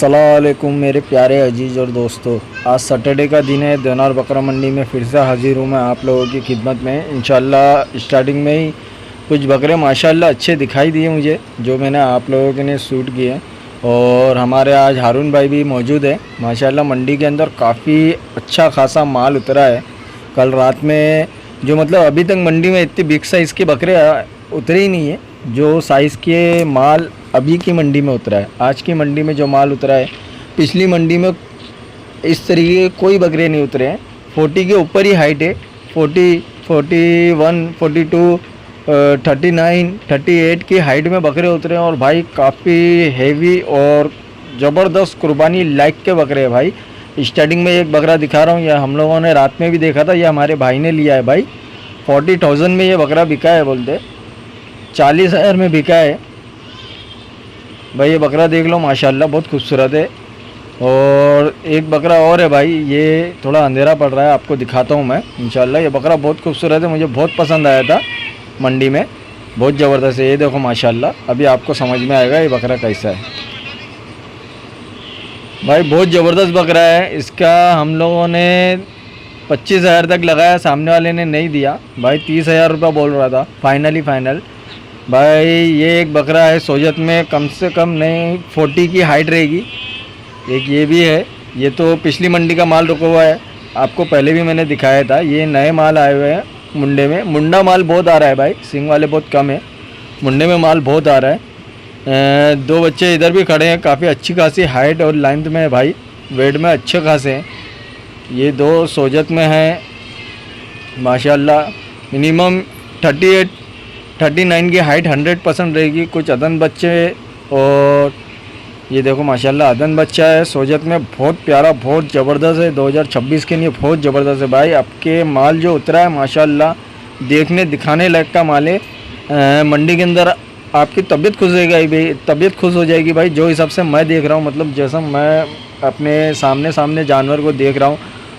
अस्सलामुअलैकुम मेरे प्यारे अजीज़ और दोस्तों, आज सैटरडे का दिन है। देवनार बकरा मंडी में फिर से हाजिर हूँ मैं आप लोगों की खिदमत में। इंशाल्लाह स्टार्टिंग में ही कुछ बकरे माशाल्लाह अच्छे दिखाई दिए मुझे, जो मैंने आप लोगों के लिए शूट किए। और हमारे आज हारून भाई भी मौजूद है। माशाल्लाह मंडी के अंदर काफ़ी अच्छा खासा माल उतरा है। कल रात में जो मतलब अभी तक मंडी में इतनी बिग साइज़ के बकरे उतरे ही नहीं है, जो साइज़ के माल अभी की मंडी में उतरा है। आज की मंडी में जो माल उतरा है, पिछली मंडी में इस तरीके कोई बकरे नहीं उतरे हैं। 40 के ऊपर ही हाइट है, 40, 41, 42, 39, 38 की हाइट में बकरे उतरे हैं। और भाई काफ़ी हेवी और ज़बरदस्त कुर्बानी लाइक के बकरे हैं भाई। स्टार्टिंग में एक बकरा दिखा रहा हूँ, यह हम लोगों ने रात में भी देखा था, यह हमारे भाई ने लिया है भाई। 40,000 में ये बकरा बिका है, बोलते 40,000 में बिका है भाई। ये बकरा देख लो माशाल्लाह, बहुत खूबसूरत है। और एक बकरा और है भाई, ये थोड़ा अंधेरा पड़ रहा है, आपको दिखाता हूँ मैं इंशाल्लाह। ये बकरा बहुत खूबसूरत है, मुझे बहुत पसंद आया था मंडी में, बहुत ज़बरदस्त है। ये देखो माशाल्लाह, अभी आपको समझ में आएगा ये बकरा कैसा है भाई। बहुत ज़बरदस्त बकरा है। इसका हम लोगों ने 25,000 तक लगाया, सामने वाले ने नहीं दिया भाई। 30,000 रुपये बोल रहा था फाइनल भाई। ये एक बकरा है सोजत में, कम से कम नहीं 40 की हाइट रहेगी। एक ये भी है, ये तो पिछली मंडी का माल रुका हुआ है, आपको पहले भी मैंने दिखाया था। ये नए माल आए हुए हैं मुंडे में। मुंडा माल बहुत आ रहा है भाई, सिंग वाले बहुत कम है, मुंडे में माल बहुत आ रहा है। दो बच्चे इधर भी खड़े हैं, काफ़ी अच्छी खासी हाइट और लेंथ में है भाई, वेट में अच्छे खासे हैं। ये दो सोजत में हैं माशाल्लाह। मिनिमम 38, 39 की हाइट 100% रहेगी। कुछ अदन बच्चे, और ये देखो माशाल्लाह अदन बच्चा है सोजत में, बहुत प्यारा, बहुत ज़बरदस्त है। 2026 के लिए बहुत ज़बरदस्त है भाई। आपके माल जो उतरा है माशाल्लाह, देखने दिखाने लायक का माल है। मंडी के अंदर आपकी तबीयत खुश हो जाएगी भाई, तबीयत खुश हो जाएगी भाई। जो हिसाब से मैं देख रहा हूँ, मतलब जैसा मैं अपने सामने जानवर को देख रहा हूँ,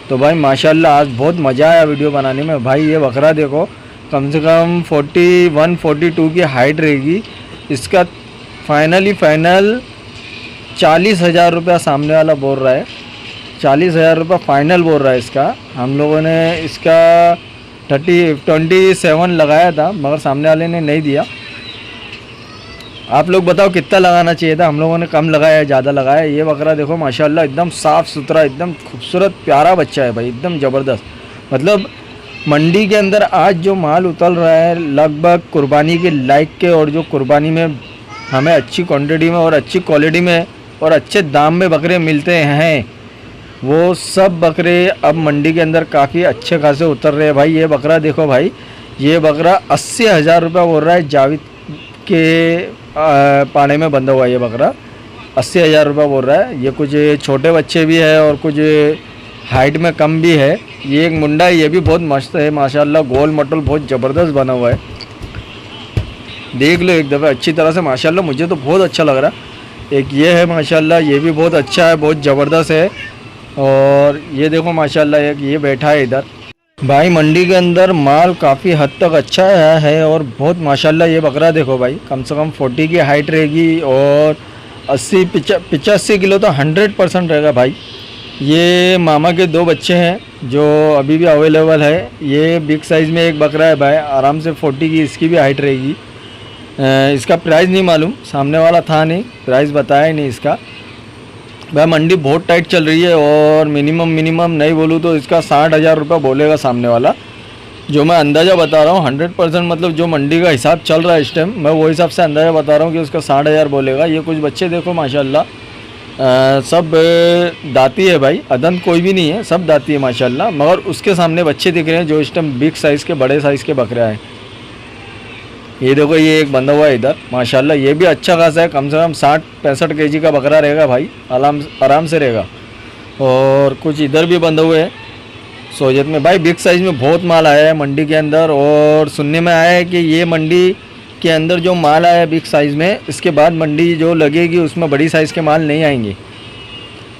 तो भाई माशाल्लाह आज बहुत मज़ा आया वीडियो बनाने में भाई। ये बकरा देखो, कम से कम 41, 42 की हाइट रहेगी। इसका फाइनल 40,000 रुपया सामने वाला बोल रहा है। 40,000 रुपये फाइनल बोल रहा है इसका। हम लोगों ने इसका 27 लगाया था, मगर सामने वाले ने नहीं दिया। आप लोग बताओ कितना लगाना चाहिए था? हम लोगों ने कम लगाया है, ज़्यादा लगाया है। ये बकरा देखो माशाल्लाह, एकदम साफ़ सुथरा, एकदम खूबसूरत प्यारा बच्चा है भाई, एकदम ज़बरदस्त। मतलब मंडी के अंदर आज जो माल उतर रहा है लगभग कुर्बानी के लायक के, और जो कुर्बानी में हमें अच्छी क्वांटिटी में और अच्छी क्वालिटी में और अच्छे दाम में बकरे मिलते हैं, वो सब बकरे अब मंडी के अंदर काफ़ी अच्छे खासे उतर रहे हैं भाई। ये बकरा देखो भाई, ये बकरा 80,000 रुपये बोल रहा है। जावेद के पाने में बंधा हुआ है ये बकरा, 80,000 रुपये बोल रहा है। ये कुछ छोटे बच्चे भी है और कुछ हाइट में कम भी है। ये एक मुंडा है, ये भी बहुत मस्त है माशाल्लाह, गोल मटोल बहुत ज़बरदस्त बना हुआ है। देख लो एक दफ़ा अच्छी तरह से माशाल्लाह, मुझे तो बहुत अच्छा लग रहा है। एक ये है माशाल्लाह, ये भी बहुत अच्छा है, बहुत ज़बरदस्त है। और ये देखो माशाल्लाह, एक ये बैठा है इधर भाई। मंडी के अंदर माल काफ़ी हद तक अच्छा है और बहुत माशाल्लाह। ये बकरा देखो भाई, कम से कम 40 की हाइट रहेगी और 85 किलो तो 100% रहेगा भाई। ये मामा के दो बच्चे हैं जो अभी भी अवेलेबल है। ये बिग साइज़ में एक बकरा है भाई, आराम से 40 की इसकी भी हाइट रहेगी। इसका प्राइस नहीं मालूम, सामने वाला था नहीं, प्राइस बताया ही नहीं इसका भाई। मंडी बहुत टाइट चल रही है और मिनिमम नहीं बोलूँ तो इसका 60,000 रुपये बोलेगा सामने वाला। जो मैं अंदाज़ा बता रहा हूँ 100%, मतलब जो मंडी का हिसाब चल रहा है इस टाइम, मैं वो हिसाब से अंदाज़ा बता रहा हूँ कि उसका 60,000 बोलेगा। ये कुछ बच्चे देखो माशाल्लाह, सब दाती है भाई, अदन कोई भी नहीं है, सब दाती है माशाल्लाह। मगर उसके सामने बच्चे दिख रहे हैं जो इस टाइम बिग साइज़ के, बड़े साइज़ के बकरे हैं। ये देखो, ये एक बंधा हुआ है इधर माशाल्लाह, ये भी अच्छा खासा है, कम से कम 60-65 kg का बकरा रहेगा भाई, आराम से रहेगा। और कुछ इधर भी बंधे हुए हैं सोजत में भाई। बिग साइज़ में बहुत माल आया है मंडी के अंदर, और सुनने में आया है कि ये मंडी के अंदर जो माल आया है बिग साइज़ में, इसके बाद मंडी जो लगेगी उसमें बड़ी साइज़ के माल नहीं आएंगे।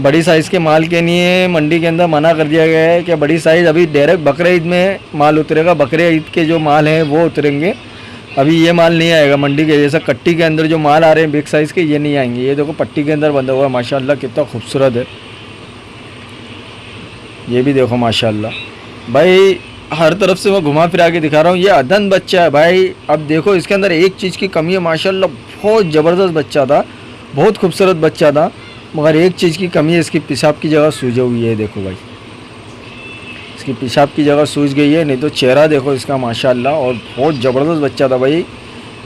बड़ी साइज़ के माल के लिए मंडी के अंदर मना कर दिया गया है कि बड़ी साइज़ अभी डायरेक्ट बकरे ईद में माल उतरेगा। बकरे ईद के जो माल हैं वो उतरेंगे, अभी ये माल नहीं आएगा मंडी के जैसा, कट्टी के अंदर जो माल आ रहे हैं बिग साइज़ के ये नहीं आएंगे। ये देखो पट्टी के अंदर बंधा हुआ है माशाल्लाह, कितना खूबसूरत है। ये भी देखो माशाल्लाह भाई, हर तरफ से मैं घुमा फिरा के दिखा रहा हूँ। ये अदन बच्चा है भाई। अब देखो इसके अंदर एक चीज़ की कमी है माशाल्लाह, बहुत ज़बरदस्त बच्चा था, बहुत खूबसूरत बच्चा था, मगर एक चीज़ की कमी है, इसकी पेशाब की जगह सूजी हुई है। देखो भाई इसकी पेशाब की जगह सूज गई है, नहीं तो चेहरा देखो इसका माशाल्लाह, और बहुत ज़बरदस्त बच्चा था भाई।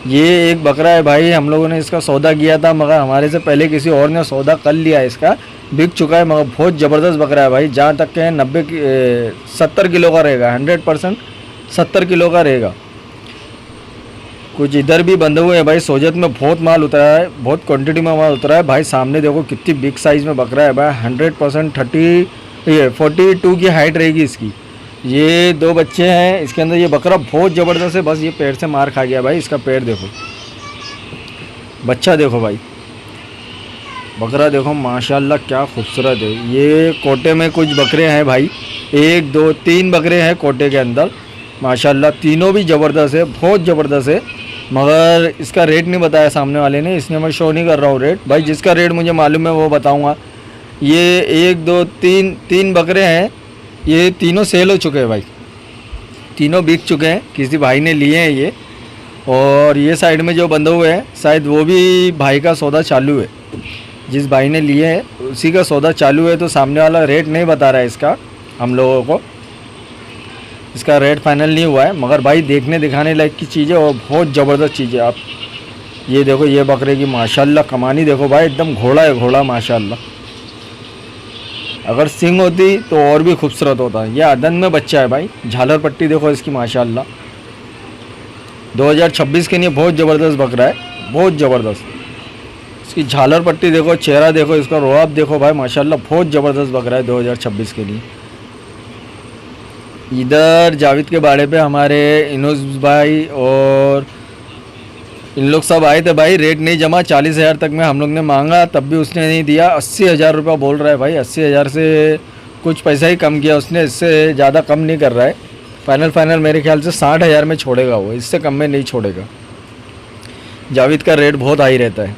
ये एक बकरा है भाई, हम लोगों ने इसका सौदा किया था, मगर हमारे से पहले किसी और ने सौदा कर लिया है, इसका बिक चुका है, मगर बहुत ज़बरदस्त बकरा है भाई। जहाँ तक के 70 किलो का रहेगा, 100% 70 किलो का रहेगा। कुछ इधर भी बंधे हुए हैं भाई। सोजत में बहुत माल उतरा है, बहुत क्वांटिटी में माल उतरा है भाई। सामने देखो कितनी बिग साइज़ में बकरा है भाई, 100% 42 की हाइट रहेगी इसकी। ये 2 बच्चे हैं इसके अंदर। ये बकरा बहुत ज़बरदस्त है, बस ये पेड़ से मार खा गया भाई। इसका पेड़ देखो, बच्चा देखो भाई, बकरा देखो माशाल्लाह क्या खूबसूरत है। ये कोटे में कुछ बकरे हैं भाई, 1 2 3 बकरे हैं कोटे के अंदर माशाल्लाह, तीनों भी ज़बरदस्त है, बहुत ज़बरदस्त है। मगर इसका रेट नहीं बताया सामने वाले ने, इसलिए मैं शो नहीं कर रहा हूँ रेट भाई। जिसका रेट मुझे मालूम है वो बताऊँगा। ये 1 2 3 बकरे हैं, ये तीनों सेल हो चुके हैं भाई, तीनों बिक चुके हैं, किसी भाई ने लिए हैं ये। और ये साइड में जो बंधे हुए हैं शायद वो भी भाई का सौदा चालू है, जिस भाई ने लिए हैं उसी का सौदा चालू है। तो सामने वाला रेट नहीं बता रहा है इसका हम लोगों को, इसका रेट फाइनल नहीं हुआ है। मगर भाई देखने दिखाने लायक की चीज़ है और बहुत ज़बरदस्त चीज़ है। आप ये देखो, ये बकरे की माशाल्लाह कमानी देखो भाई, एकदम घोड़ा है, घोड़ा माशाल्लाह। अगर सिंग होती तो और भी खूबसूरत होता। ये अदन में बच्चा है भाई, झालर पट्टी देखो इसकी माशाल्लाह। 2026 के लिए बहुत ज़बरदस्त बकरा है, बहुत ज़बरदस्त। इसकी झालर पट्टी देखो, चेहरा देखो, इसका रोआब देखो भाई माशाल्लाह, बहुत ज़बरदस्त बकरा है 2026 के लिए। इधर जावेद के बाड़े पे हमारे इनोस भाई और इन लोग सब आए थे भाई। रेट नहीं जमा, 40,000 तक में हम लोग ने मांगा, तब भी उसने नहीं दिया। 80,000 रुपये बोल रहा है भाई, 80,000 से कुछ पैसा ही कम किया उसने, इससे ज़्यादा कम नहीं कर रहा है। फाइनल मेरे ख्याल से 60,000 में छोड़ेगा वो, इससे कम में नहीं छोड़ेगा। जावेद का रेट बहुत हाई रहता है,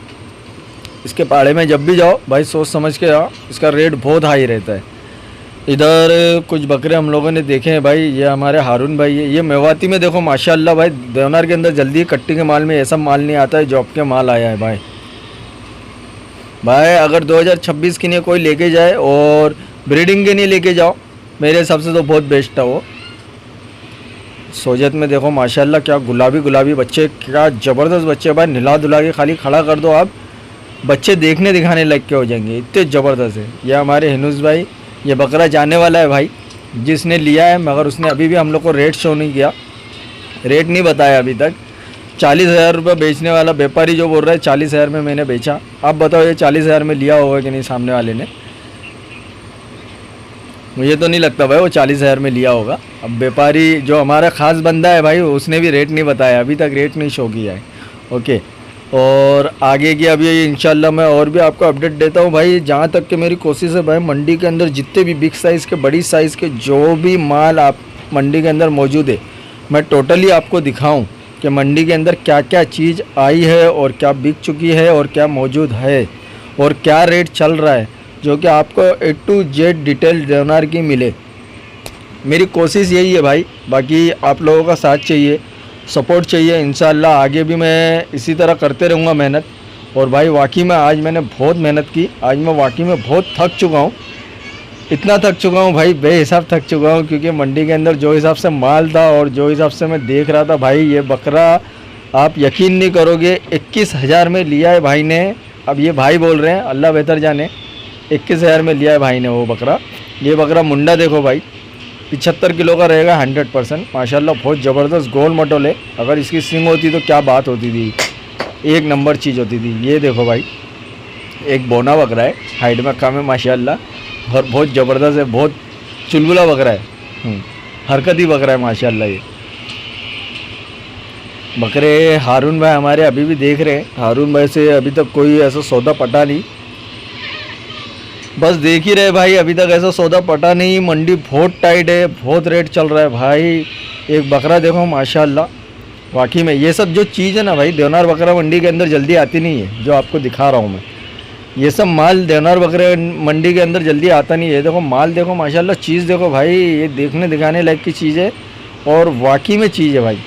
इसके पाड़े में जब भी जाओ भाई सोच समझ के आओ, इसका रेट बहुत हाई रहता है। इधर कुछ बकरे हम लोगों ने देखे हैं भाई। ये हमारे हारून भाई है, ये मेवाती में देखो माशाल्लाह भाई, देवनार के अंदर जल्दी कट्टी के माल में ऐसा माल नहीं आता है, जॉब के माल आया है भाई। अगर 2026 के लिए कोई लेके जाए और ब्रीडिंग के लिए लेके जाओ, मेरे हिसाब से तो बहुत बेस्ट था वो। सोजत में देखो माशाल्लाह क्या गुलाबी बच्चे, क्या ज़बरदस्त बच्चे भाई। निला धुला के खाली खड़ा कर दो आप, बच्चे देखने दिखाने लग के हो जाएंगे, इतने ज़बरदस्त है। ये हमारे हिनुस भाई, ये बकरा जाने वाला है भाई, जिसने लिया है, मगर उसने अभी भी हम लोग को रेट शो नहीं किया, रेट नहीं बताया अभी तक। 40,000 रुपये बेचने वाला व्यापारी जो बोल रहा है 40,000 में मैंने बेचा। आप बताओ ये 40,000 में लिया होगा कि नहीं सामने वाले ने? मुझे तो नहीं लगता भाई वो 40,000 में लिया होगा। अब व्यापारी जो हमारा ख़ास बंदा है भाई, उसने भी रेट नहीं बताया, अभी तक रेट नहीं शो किया है। ओके, और आगे की अभी इंशाल्लाह मैं और भी आपको अपडेट देता हूँ भाई। जहाँ तक कि मेरी कोशिश है भाई, मंडी के अंदर जितने भी बिग साइज़ के, बड़ी साइज़ के जो भी माल आप मंडी के अंदर मौजूद है, मैं टोटली आपको दिखाऊं कि मंडी के अंदर क्या क्या चीज़ आई है और क्या बिक चुकी है और क्या मौजूद है और क्या रेट चल रहा है, जो कि आपको A to Z detail Deonar की मिले। मेरी कोशिश यही है भाई, बाकी आप लोगों का साथ चाहिए, सपोर्ट चाहिए। इंशाल्लाह आगे भी मैं इसी तरह करते रहूँगा मेहनत। और भाई वाकई में आज मैंने बहुत मेहनत की, आज मैं वाकई में बहुत थक चुका हूँ, इतना थक चुका हूँ भाई, बेहिसाब थक चुका हूँ। क्योंकि मंडी के अंदर जो हिसाब से माल था और जो हिसाब से मैं देख रहा था भाई, ये बकरा आप यकीन नहीं करोगे 21,000 में लिया है भाई ने। अब ये भाई बोल रहे हैं, अल्लाह बेहतर जाने, 21,000 में लिया है भाई ने वो बकरा। ये बकरा मुंडा देखो भाई, 75 किलो का रहेगा 100% माशाल्लाह, बहुत ज़बरदस्त गोल मटोल है। अगर इसकी सिंग होती तो क्या बात होती थी, एक नंबर चीज़ होती थी। ये देखो भाई, एक बोना बकरा है, हाइट में कम है माशाल्लाह, और बहुत ज़बरदस्त है, बहुत चुलबुला बकरा है, हरकती बकरा है माशाल्लाह। ये बकरे हारून भाई हमारे अभी भी देख रहे हैं। हारून भाई से अभी तक कोई ऐसा सौदा पटा नहीं, बस देख ही रहे भाई, अभी तक ऐसा सौदा पटा नहीं। मंडी बहुत टाइट है, बहुत रेट चल रहा है भाई। एक बकरा देखो माशाल्लाह, वाकई में ये सब जो चीज़ है ना भाई, देवनार बकरा मंडी के अंदर जल्दी आती नहीं है, जो आपको दिखा रहा हूँ मैं। ये सब माल देवनार बकरे मंडी के अंदर जल्दी आता नहीं है। देखो माल देखो माशाल्लाह, चीज़ देखो भाई, ये देखने दिखाने लायक की चीज़ है और वाकई में चीज़ है भाई।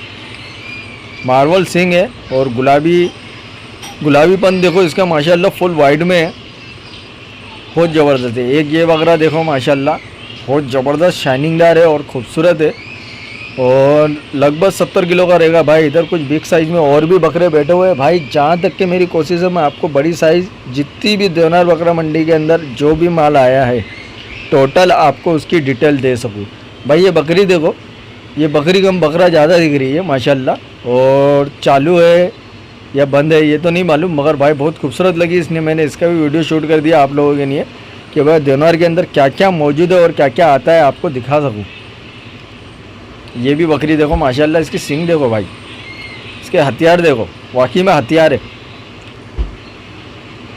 मार्वल सिंग है और गुलाबीपन देखो इसका माशाल्लाह फुल वाइड में है, बहुत ज़बरदस्त है। एक ये बकरा देखो माशाल्लाह बहुत ज़बरदस्त शाइनिंगदार है और ख़ूबसूरत है और लगभग 70 किलो का रहेगा भाई। इधर कुछ बिग साइज़ में और भी बकरे बैठे हुए हैं भाई। जहाँ तक कि मेरी कोशिश है मैं आपको बड़ी साइज़ जितनी भी देवनार बकरा मंडी के अंदर जो भी माल आया है टोटल आपको उसकी डिटेल दे सकूँ भाई। ये बकरी देखो, ये बकरी कम बकरा ज़्यादा दिख रही है माशाल्लाह और चालू है या बंद है ये तो नहीं मालूम, मगर भाई बहुत खूबसूरत लगी, इसलिए मैंने इसका भी वीडियो शूट कर दिया आप लोगों के लिए कि भाई देवनार के अंदर क्या क्या मौजूद है और क्या क्या आता है आपको दिखा सकूँ। ये भी बकरी देखो माशाल्लाह, इसकी सींग देखो भाई, इसके हथियार देखो, वाकई में हथियार है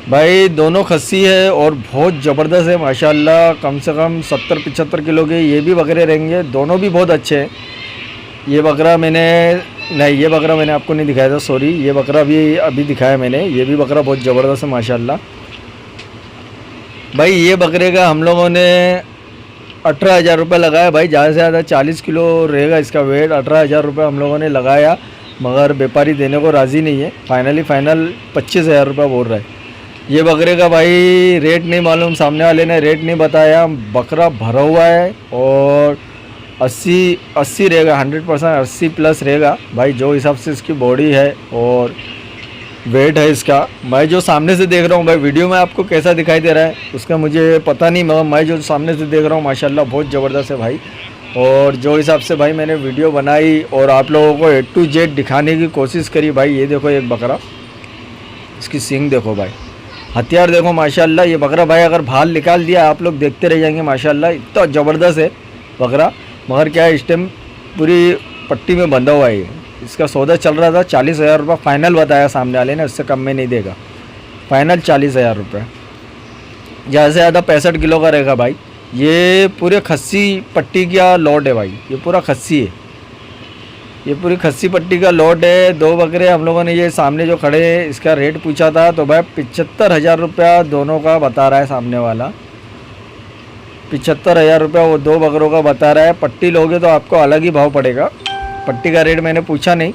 भाई। दोनों खस्सी है और बहुत ज़बरदस्त है माशाल्लाह, कम से कम 70-75 किलो के ये भी बकरे रहेंगे। दोनों भी बहुत अच्छे हैं। ये बकरा ये बकरा मैंने आपको नहीं दिखाया था, सॉरी, ये बकरा भी अभी दिखाया मैंने। ये भी बकरा बहुत ज़बरदस्त है माशाल्लाह भाई। ये बकरे का हम लोगों ने 18,000 रुपये लगाया भाई। ज़्यादा से ज़्यादा 40 किलो रहेगा इसका वेट। 18,000 रुपये हम लोगों ने लगाया, मगर व्यापारी देने को राज़ी नहीं है। फाइनल 25,000 रुपये बोल रहा है। ये बकरे का भाई रेट नहीं मालूम, सामने वाले ने रेट नहीं बताया। बकरा भरा हुआ है और 80 रहेगा, 100% 80 प्लस रहेगा भाई, जो हिसाब से इसकी बॉडी है और वेट है इसका। मैं जो सामने से देख रहा हूँ भाई, वीडियो में आपको कैसा दिखाई दे रहा है उसका मुझे पता नहीं, मगर मैं जो सामने से देख रहा हूँ माशाल्लाह बहुत ज़बरदस्त है भाई। और जो हिसाब से भाई मैंने वीडियो बनाई और आप लोगों को A to Z दिखाने की कोशिश करी भाई। ये देखो एक बकरा, इसकी सींग देखो भाई, हथियार देखो माशाल्लाह। ये बकरा भाई अगर भाल निकाल दिया आप लोग देखते रह जाएंगे माशाल्लाह, इतना ज़बरदस्त है बकरा। मगर क्या है, इस टाइम पूरी पट्टी में बंधा हुआ है ये। इसका सौदा चल रहा था 40,000 रुपये फाइनल बताया सामने वाले ने, उससे कम में नहीं देगा। फाइनल 40,000 रुपये, ज़्यादा से ज़्यादा 65 किलो का रहेगा भाई। ये पूरे खस्सी पट्टी का लॉट है भाई, ये पूरा खस्सी है, ये पूरी खस्सी पट्टी का लॉट है। 2 बकरे हम लोगों ने ये सामने जो खड़े हैं इसका रेट पूछा था तो भाई 75,000 रुपया दोनों का बता रहा है सामने वाला। 75,000 रुपया वो 2 बकरों का बता रहा है। पट्टी लोगे तो आपको अलग ही भाव पड़ेगा। पट्टी का रेट मैंने पूछा नहीं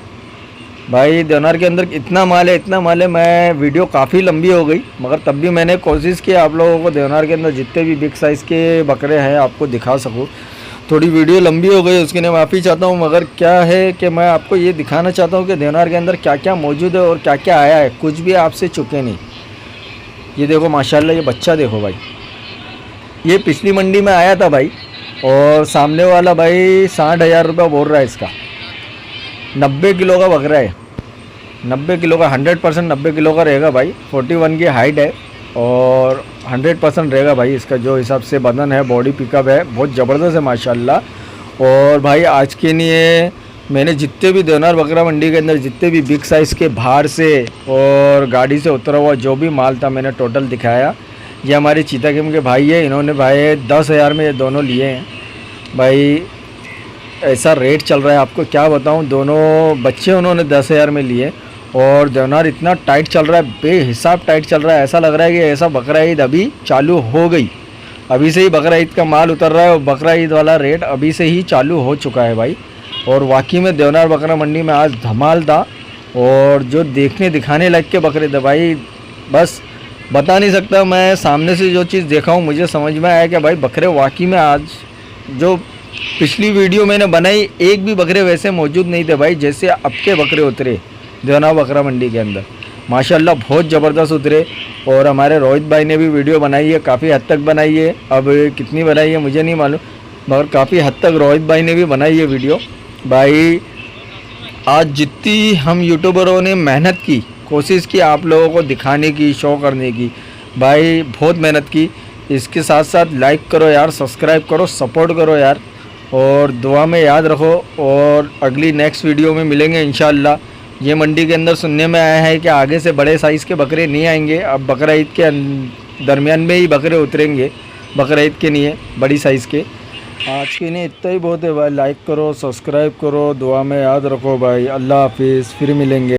भाई। देवनार के अंदर इतना माल है, मैं वीडियो काफ़ी लंबी हो गई, मगर तब भी मैंने कोशिश की आप लोगों को देवनार के अंदर जितने भी बिग साइज़ के बकरे हैं आपको दिखा सकूँ। थोड़ी वीडियो लंबी हो गई, उसके लिए माफ़ी चाहता हूँ, मगर क्या है कि मैं आपको ये दिखाना चाहता हूँ कि देवनार के अंदर क्या क्या मौजूद है और क्या क्या आया है, कुछ भी आपसे चुके नहीं। ये देखो माशाल्लाह, ये बच्चा देखो भाई, ये पिछली मंडी में आया था भाई और सामने वाला भाई 60,000 रुपये बोल रहा है इसका। 90 किलो का बकरा है, 90 किलो का, 100% 90 किलो का रहेगा भाई। 41 की हाइट है और 100% रहेगा भाई इसका। जो हिसाब से बदन है, बॉडी पिकअप है, बहुत ज़बरदस्त है माशाल्लाह। और भाई आज के लिए मैंने जितने भी देवनार बकरा मंडी के अंदर जितने भी बिग साइज़ के बाहर से और गाड़ी से उतरा हुआ जो भी माल था मैंने टोटल दिखाया। ये हमारे चीता गेम के भाई है, इन्होंने भाई 10,000 में ये दोनों लिए हैं भाई। ऐसा रेट चल रहा है आपको क्या बताऊं, दोनों बच्चे उन्होंने 10,000 में लिए और देवनार इतना टाइट चल रहा है, बेहिसाब टाइट चल रहा है। ऐसा लग रहा है कि ऐसा बकरा ईद अभी चालू हो गई, अभी से ही बकरा ईद का माल उतर रहा है और बकरा ईद वाला रेट अभी से ही चालू हो चुका है भाई। और वाकई में देवनार बकरा मंडी में आज धमाल था और जो देखने दिखाने लायक के बकरे थे भाई, बस बता नहीं सकता। मैं सामने से जो चीज़ देखा हूँ मुझे समझ में आया कि भाई बकरे वाकई में आज, जो पिछली वीडियो मैंने बनाई एक भी बकरे वैसे मौजूद नहीं थे भाई जैसे अब के बकरे उतरे देवनार बकरा मंडी के अंदर। माशाल्लाह बहुत ज़बरदस्त उतरे। और हमारे रोहित भाई ने भी वीडियो बनाई है, काफ़ी हद तक बनाई है, अब कितनी बनाई है मुझे नहीं मालूम, मगर काफ़ी हद तक रोहित भाई ने भी बनाई है वीडियो भाई। आज जितनी हम यूट्यूबरों ने मेहनत की, कोशिश की आप लोगों को दिखाने की, शो करने की भाई, बहुत मेहनत की। इसके साथ साथ लाइक करो यार, सब्सक्राइब करो, सपोर्ट करो यार, और दुआ में याद रखो। और अगली नेक्स्ट वीडियो में मिलेंगे इंशाअल्लाह। ये मंडी के अंदर सुनने में आया है कि आगे से बड़े साइज़ के बकरे नहीं आएंगे, अब बकरा ईद के दरमियान में ही बकरे उतरेंगे, बकरा ईद के लिए बड़ी साइज़ के। आज के लिए इतना ही बहुत है भाई। लाइक करो, सब्सक्राइब करो, दुआ में याद रखो भाई। अल्लाह हाफिज़, फिर मिलेंगे।